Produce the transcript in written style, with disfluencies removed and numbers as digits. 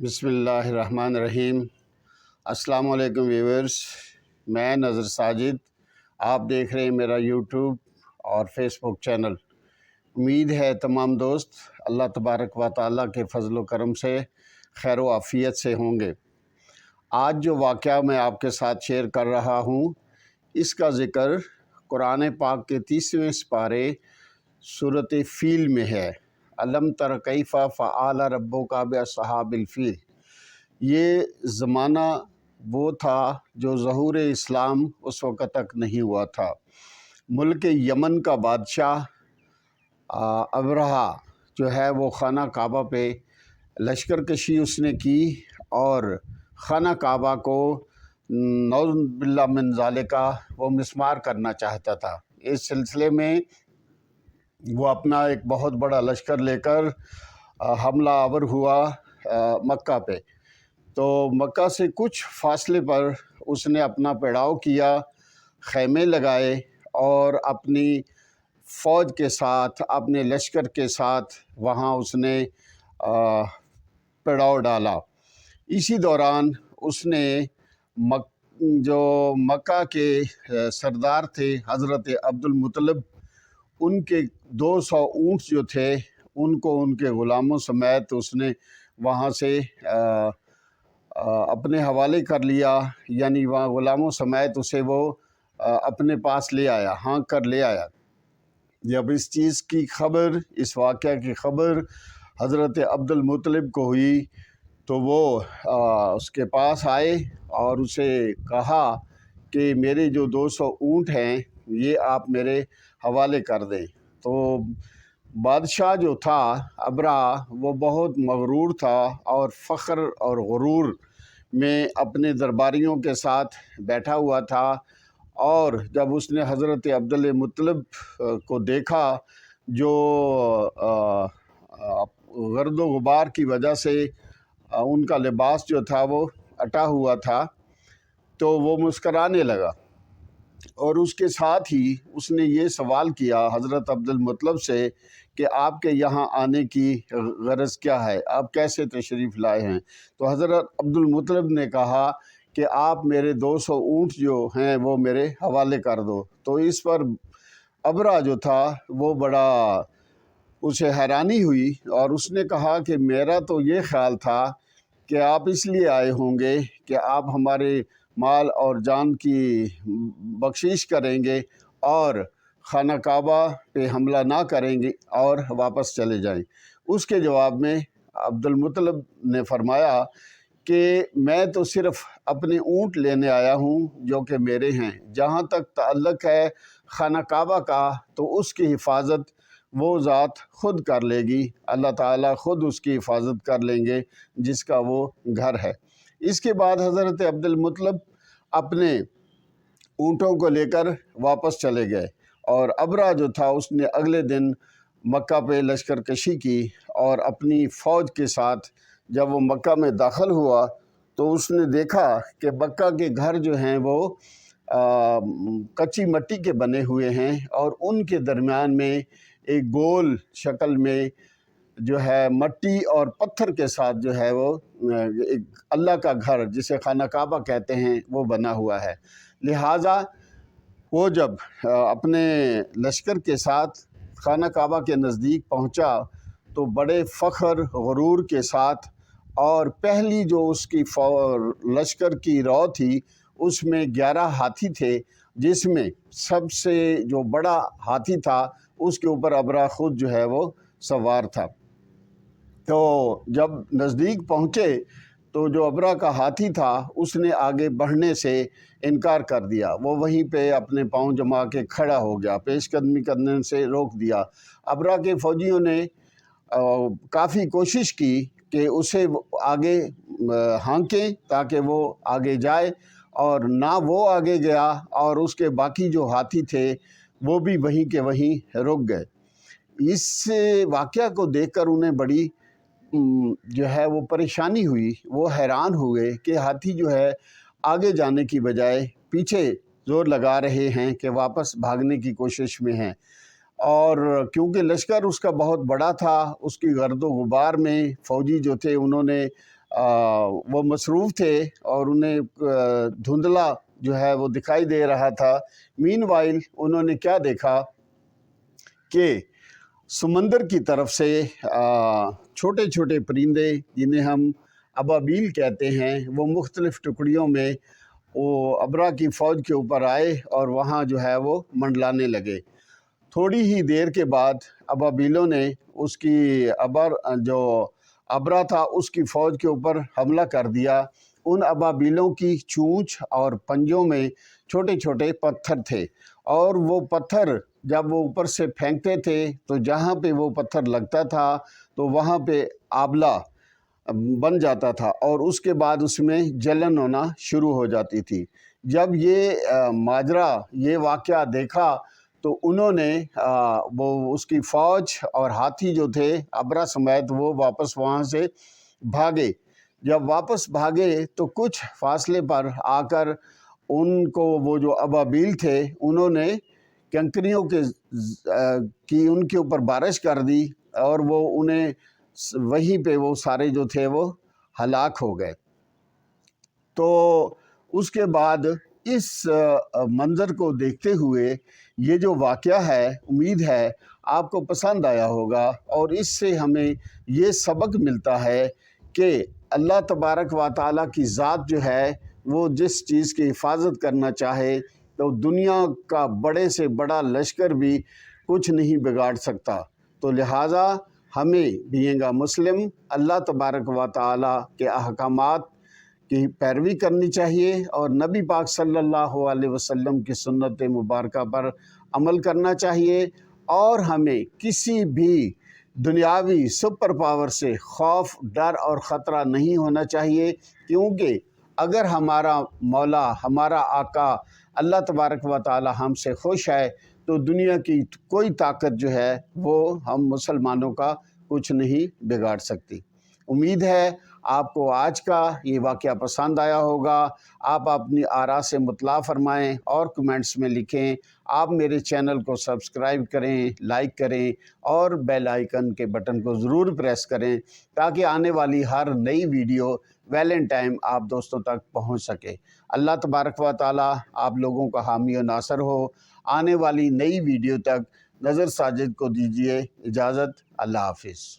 بسم اللہ الرحمن الرحیم۔ السلام علیکم ویورز، میں نظر ساجد، آپ دیکھ رہے ہیں میرا یوٹیوب اور فیس بک چینل۔ امید ہے تمام دوست اللہ تبارک و تعالیٰ کے فضل و کرم سے خیر و عافیت سے ہوں گے۔ آج جو واقعہ میں آپ کے ساتھ شیئر کر رہا ہوں، اس کا ذکر قرآن پاک کے 30ویں سپارے سورۃ فیل میں ہے۔ علم تر کیف فعل ربک باصحاب الفیل۔ یہ زمانہ وہ تھا جو ظہور اسلام اس وقت تک نہیں ہوا تھا۔ ملک یمن کا بادشاہ ابرہہ جو ہے وہ خانہ کعبہ پہ لشکر کشی اس نے کی اور خانہ کعبہ کو نعوذ باللہ من ذالک وہ مسمار کرنا چاہتا تھا۔ اس سلسلے میں وہ اپنا ایک بہت بڑا لشکر لے کر حملہ آور ہوا مکہ پہ۔ تو مکہ سے کچھ فاصلے پر اس نے اپنا پڑاؤ کیا، خیمے لگائے اور اپنی فوج کے ساتھ، اپنے لشکر کے ساتھ وہاں اس نے پڑاؤ ڈالا۔ اسی دوران اس نے جو مکہ کے سردار تھے حضرت عبد المطلب، ان کے 200 اونٹ جو تھے ان کو ان کے غلاموں سمیت اس نے وہاں سے اپنے حوالے کر لیا، یعنی وہاں غلاموں سمیت اسے وہ اپنے پاس لے آیا، ہانک کر لے آیا۔ جب اس چیز کی خبر، اس واقعہ کی خبر حضرت عبد المطلب کو ہوئی تو وہ اس کے پاس آئے اور اسے کہا کہ میرے جو 200 اونٹ ہیں یہ آپ میرے حوالے کر دیں۔ تو بادشاہ جو تھا ابرہہ وہ بہت مغرور تھا اور فخر اور غرور میں اپنے درباریوں کے ساتھ بیٹھا ہوا تھا، اور جب اس نے حضرت عبد المطلب کو دیکھا جو گرد و غبار کی وجہ سے ان کا لباس جو تھا وہ اٹا ہوا تھا، تو وہ مسکرانے لگا اور اس کے ساتھ ہی اس نے یہ سوال کیا حضرت عبد المطلب سے کہ آپ کے یہاں آنے کی غرض کیا ہے، آپ کیسے تشریف لائے ہیں؟ تو حضرت عبد المطلب نے کہا کہ آپ میرے 200 اونٹ جو ہیں وہ میرے حوالے کر دو۔ تو اس پر ابرہہ جو تھا وہ بڑا اسے حیرانی ہوئی اور اس نے کہا کہ میرا تو یہ خیال تھا کہ آپ اس لیے آئے ہوں گے کہ آپ ہمارے مال اور جان کی بخشش کریں گے اور خانہ کعبہ پہ حملہ نہ کریں گے اور واپس چلے جائیں۔ اس کے جواب میں عبد المطلب نے فرمایا کہ میں تو صرف اپنے اونٹ لینے آیا ہوں جو کہ میرے ہیں، جہاں تک تعلق ہے خانہ کعبہ کا تو اس کی حفاظت وہ ذات خود کر لے گی، اللہ تعالیٰ خود اس کی حفاظت کر لیں گے جس کا وہ گھر ہے۔ اس کے بعد حضرت عبد المطلب اپنے اونٹوں کو لے کر واپس چلے گئے اور ابرہہ جو تھا اس نے اگلے دن مکہ پہ لشکر کشی کی اور اپنی فوج کے ساتھ جب وہ مکہ میں داخل ہوا تو اس نے دیکھا کہ مکہ کے گھر جو ہیں وہ کچی مٹی کے بنے ہوئے ہیں اور ان کے درمیان میں ایک گول شکل میں جو ہے مٹی اور پتھر کے ساتھ جو ہے وہ ایک اللہ کا گھر جسے خانہ کعبہ کہتے ہیں وہ بنا ہوا ہے۔ لہٰذا وہ جب اپنے لشکر کے ساتھ خانہ کعبہ کے نزدیک پہنچا تو بڑے فخر غرور کے ساتھ، اور پہلی جو اس کی لشکر کی رو تھی اس میں 11 ہاتھی تھے، جس میں سب سے جو بڑا ہاتھی تھا اس کے اوپر ابرہہ خود جو ہے وہ سوار تھا۔ تو جب نزدیک پہنچے تو جو ابرہہ کا ہاتھی تھا اس نے آگے بڑھنے سے انکار کر دیا، وہ وہیں پہ اپنے پاؤں جما کے کھڑا ہو گیا، پیش قدمی کرنے سے روک دیا۔ ابرہہ کے فوجیوں نے کافی کوشش کی کہ اسے آگے ہانکیں تاکہ وہ آگے جائے، اور نہ وہ آگے گیا اور اس کے باقی جو ہاتھی تھے وہ بھی وہیں کے وہیں رک گئے۔ اس واقعہ کو دیکھ کر انہیں بڑی جو ہے وہ پریشانی ہوئی، وہ حیران ہوئے کہ ہاتھی جو ہے آگے جانے کی بجائے پیچھے زور لگا رہے ہیں کہ واپس بھاگنے کی کوشش میں ہیں، اور کیونکہ لشکر اس کا بہت بڑا تھا، اس کی گرد و غبار میں فوجی جو تھے انہوں نے وہ مصروف تھے اور انہیں دھندلا جو ہے وہ دکھائی دے رہا تھا۔ مین وائل انہوں نے کیا دیکھا کہ سمندر کی طرف سے چھوٹے چھوٹے پرندے جنہیں ہم ابابیل کہتے ہیں، وہ مختلف ٹکڑیوں میں وہ ابرا کی فوج کے اوپر آئے اور وہاں جو ہے وہ منڈلانے لگے۔ تھوڑی ہی دیر کے بعد ابابیلوں نے اس کی جو ابرا تھا اس کی فوج کے اوپر حملہ کر دیا۔ ان ابابیلوں کی چونچ اور پنجوں میں چھوٹے چھوٹے پتھر تھے، اور وہ پتھر جب وہ اوپر سے پھینکتے تھے تو جہاں پہ وہ پتھر لگتا تھا تو وہاں پہ آبلہ بن جاتا تھا، اور اس کے بعد اس میں جلن ہونا شروع ہو جاتی تھی۔ جب یہ ماجرا، یہ واقعہ دیکھا تو انہوں نے وہ اس کی فوج اور ہاتھی جو تھے ابرا سمیت، وہ واپس وہاں سے بھاگے۔ جب واپس بھاگے تو کچھ فاصلے پر آ کر ان کو وہ جو ابابیل تھے انہوں نے کنکریوں کی ان کے اوپر بارش کر دی، اور وہ انہیں وہیں پہ وہ سارے جو تھے وہ ہلاک ہو گئے۔ تو اس کے بعد اس منظر کو دیکھتے ہوئے یہ جو واقعہ ہے، امید ہے آپ کو پسند آیا ہوگا، اور اس سے ہمیں یہ سبق ملتا ہے کہ اللہ تبارک و تعالیٰ کی ذات جو ہے وہ جس چیز کی حفاظت کرنا چاہے تو دنیا کا بڑے سے بڑا لشکر بھی کچھ نہیں بگاڑ سکتا۔ تو لہٰذا ہمیں بینگ اے مسلم اللہ تبارک و تعالیٰ کے احکامات کی پیروی کرنی چاہیے، اور نبی پاک صلی اللہ علیہ وسلم کی سنت مبارکہ پر عمل کرنا چاہیے، اور ہمیں کسی بھی دنیاوی سپر پاور سے خوف، ڈر اور خطرہ نہیں ہونا چاہیے، کیونکہ اگر ہمارا مولا، ہمارا آقا اللہ تبارک و تعالی ہم سے خوش ہے تو دنیا کی کوئی طاقت جو ہے وہ ہم مسلمانوں کا کچھ نہیں بگاڑ سکتی۔ امید ہے آپ کو آج کا یہ واقعہ پسند آیا ہوگا۔ آپ اپنی آراء سے مطلع فرمائیں اور کمنٹس میں لکھیں۔ آپ میرے چینل کو سبسکرائب کریں، لائک کریں، اور بیل آئیکن کے بٹن کو ضرور پریس کریں تاکہ آنے والی ہر نئی ویڈیو ویلن ٹائم آپ دوستوں تک پہنچ سکے۔ اللہ تبارک و تعالی آپ لوگوں کا حامی و ناصر ہو۔ آنے والی نئی ویڈیو تک نظر ساجد کو دیجیے اجازت۔ اللہ حافظ۔